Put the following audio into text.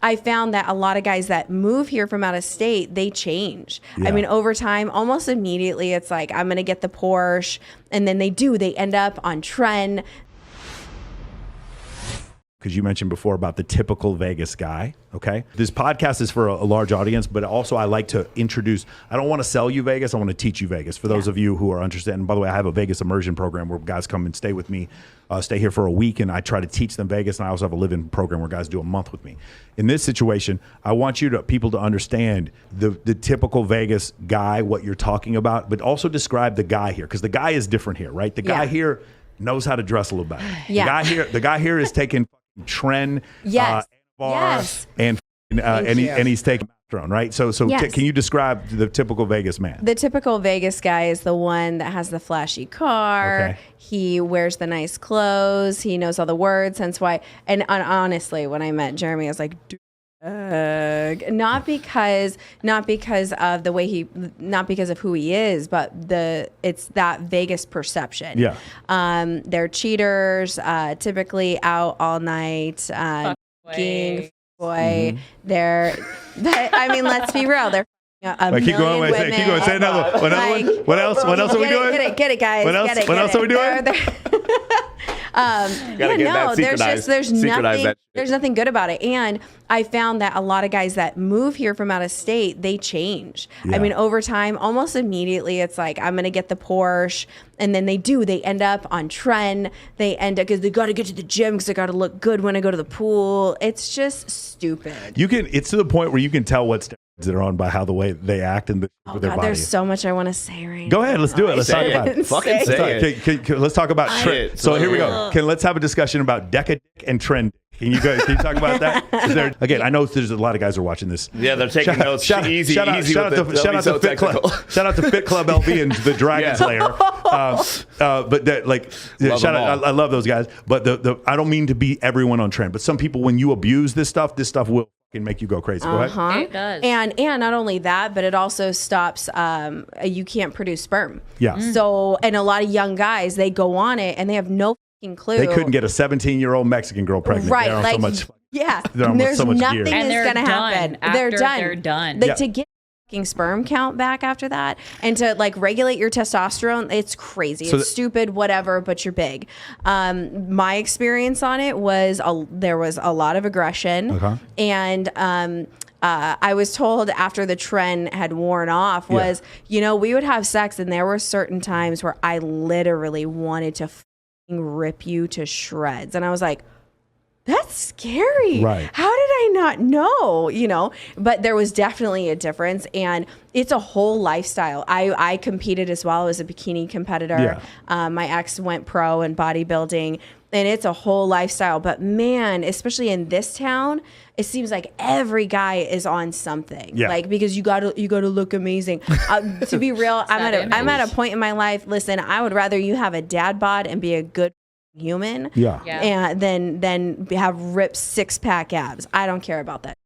I found that a lot of guys that move here from out of state, they change. Yeah. I mean, over time, almost immediately, it's like, I'm going to get the Porsche. And then they end up on trend. Because you mentioned before about the typical Vegas guy, okay? This podcast is for a large audience, but also I like to introduce, I don't want to sell you Vegas, I want to teach you Vegas. For those of you who are interested, and by the way, I have a Vegas immersion program where guys come and stay with me, stay here for a week, and I try to teach them Vegas, and I also have a live-in program where guys do a month with me. In this situation, I want people to understand the typical Vegas guy, what you're talking about, but also describe the guy here, because the guy is different here, right? The guy here knows how to dress a little better. Yeah. The guy here is taking trend, Yes. and he's taking drone, right? So Yes. Can you describe the typical Vegas man? The typical Vegas guy is the one that has the flashy car. Okay. He wears the nice clothes. He knows all the words. Hence why. And honestly, when I met Jeremy, I was like, not because of the way not because of who he is, but it's that Vegas perception. Yeah. They're cheaters, typically out all night, fucking boy. Mm-hmm. I mean, let's be real. They're Keep going. Say another one. What else are we doing? Get it, guys. What else are we doing? There's nothing good about it. And I found that a lot of guys that move here from out of state, they change. Yeah. I mean, over time, almost immediately, it's like, I'm going to get the Porsche. And then they end up on trend. They end up, because they got to get to the gym because they got to look good when I go to the pool. It's just stupid. It's to the point where you can tell what steroids they're on by the way they act and with their body. There's so much I want to say right now. Go ahead, let's do it. Let's talk about it. Fucking say it. Let's talk about trend. So here we go. Let's have a discussion about Deca and trend. Can you talk about that? Again, I know there's a lot of guys who are watching this. Yeah, they're taking notes. Shout out to Fit Club. Shout out to Fit Club LV and the Dragon Slayer. Shout out. I love those guys. But I don't mean to beat everyone on trend. But some people, when you abuse this stuff will can make you go crazy. Go ahead. It does. And not only that, but it also stops. You can't produce sperm. Yeah. So, and a lot of young guys, they go on it and they have no clue. They couldn't get a 17-year-old Mexican girl pregnant. Right. They're on so much. Yeah. There's so much nothing gear. And is going to happen. They're done. They're done. To get sperm count back after that and to regulate your testosterone, it's crazy. It's stupid, whatever, but you're big. My experience on it was there was a lot of aggression. And I was told after the trend had worn off was, we would have sex and there were certain times where I literally wanted to rip you to shreds. And I was like, that's scary. Right. How did I not know? But there was definitely a difference, and it's a whole lifestyle. I competed as well. I was a bikini competitor. Yeah. My ex went pro in bodybuilding, and it's a whole lifestyle. But man, especially in this town, it seems like every guy is on something. Yeah. Because you gotta look amazing. To be real, I'm at a point in my life. Listen, I would rather you have a dad bod and be a good human, Yeah. and then have ripped 6-pack abs. I don't care about that.